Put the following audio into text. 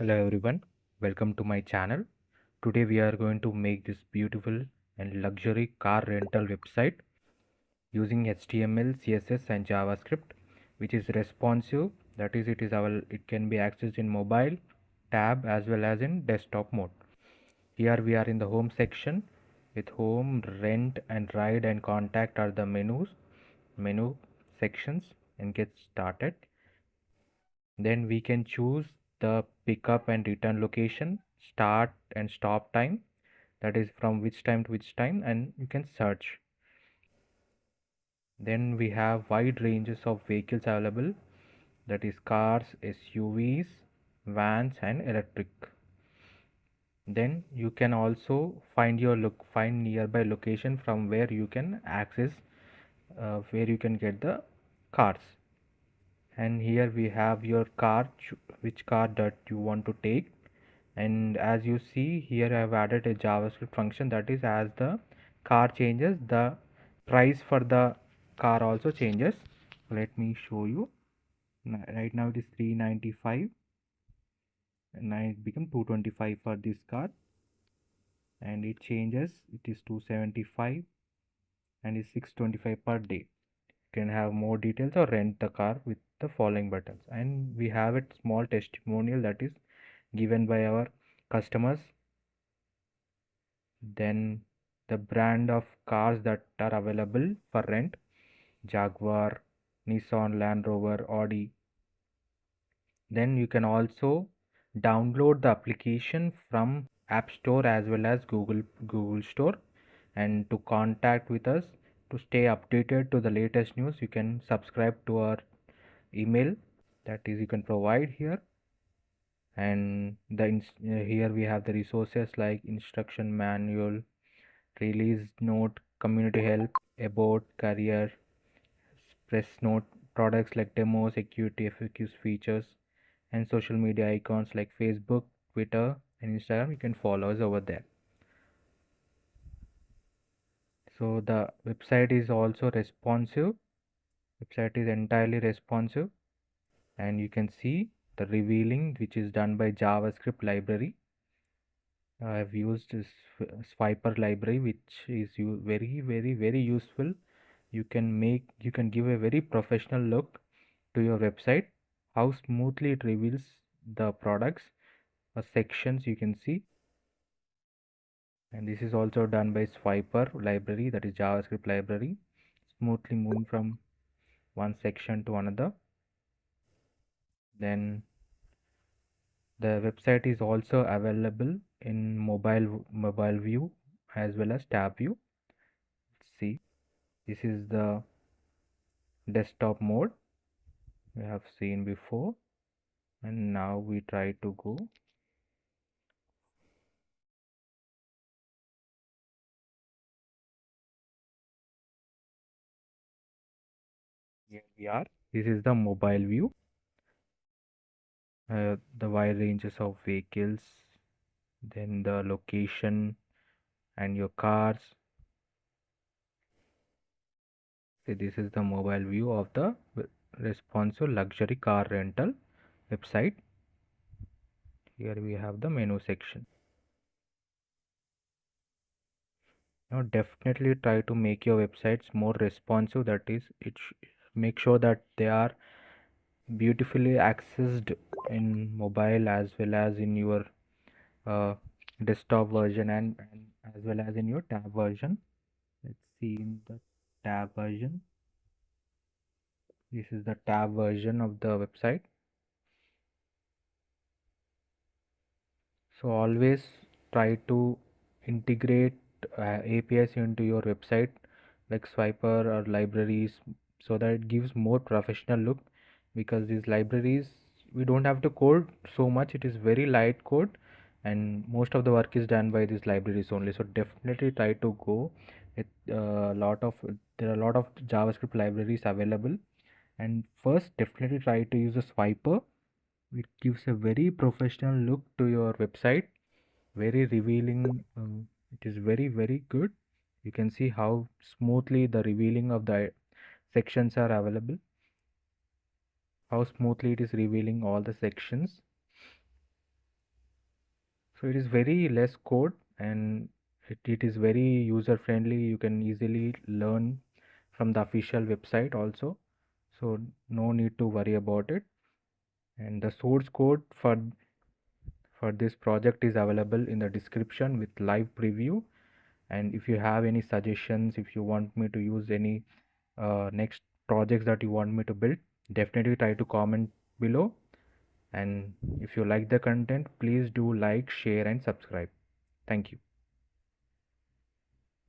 Hello everyone, welcome to my channel. Today we are going to make this beautiful and luxury car rental website using HTML, CSS and JavaScript, which is responsive. That is, it can be accessed in mobile, tab as well as in desktop mode. Here we are in the home section with home, rent and ride and contact are the menu sections, and get started. Then we can choose the pickup and return location, start and stop time, that is from which time to which time, and you can search. Then we have wide ranges of vehicles available, that is cars, SUVs, vans and electric. Then you can also find nearby location from where you can access, where you can get the cars. And here we have your car, which car that you want to take. And as you see here, I have added a JavaScript function, that is, as the car changes, the price for the car also changes. Let me show you. Right now it is 395 and now it become 225 for this car, and it changes, it is 275 and is 625 per day. You can have more details or rent the car with the following buttons. And we have a small testimonial that is given by our customers. Then the brand of cars that are available for rent: Jaguar, Nissan, Land Rover, Audi. Then you can also download the application from App Store as well as Google Store. And to contact with us, to stay updated to the latest news, you can subscribe to our email, that is you can provide here. And here we have the resources like instruction manual, release note, community help, about, career, press note, products like demo, security, FAQs, features, and social media icons like Facebook, Twitter and Instagram. You can follow us over there. So the website is also responsive. Website is entirely responsive, and you can see the revealing which is done by JavaScript library. I have used this swiper library, which is very useful. You can give a very professional look to your website. How smoothly it reveals the products or sections, you can see. And this is also done by swiper library, that is JavaScript library, smoothly moving from one section to another. Then the website is also available in mobile view as well as tab view. Let's see, this is the desktop mode we have seen before, and now we try to go. Here we are. This is the mobile view. The wide ranges of vehicles, then the location and your cars. See, this is the mobile view of the responsive luxury car rental website. Here we have the menu section. Now definitely try to make your websites more responsive, that is, make sure that they are beautifully accessed in mobile as well as in your uh, desktop version, and as well as in your tab version. Let's see in the tab version. This is the tab version of the website. So always try to integrate APIs into your website like Swiper or libraries, so that it gives more professional look. Because these libraries, we don't have to code so much, it is very light code, and most of the work is done by these libraries only. So definitely try to go with there are a lot of JavaScript libraries available. And first definitely try to use a Swiper. It gives a very professional look to your website, very revealing. It is very good. You can see how smoothly the revealing of the sections are available, how smoothly it is revealing all the sections. So it is very less code, and it is very user friendly. You can easily learn from the official website also. So no need to worry about it. And the source code for this project is available in the description with live preview. And if you have any suggestions, if you want me to use any next projects that you want me to build, definitely try to comment below. And if you like the content, please do like, share and subscribe. Thank you.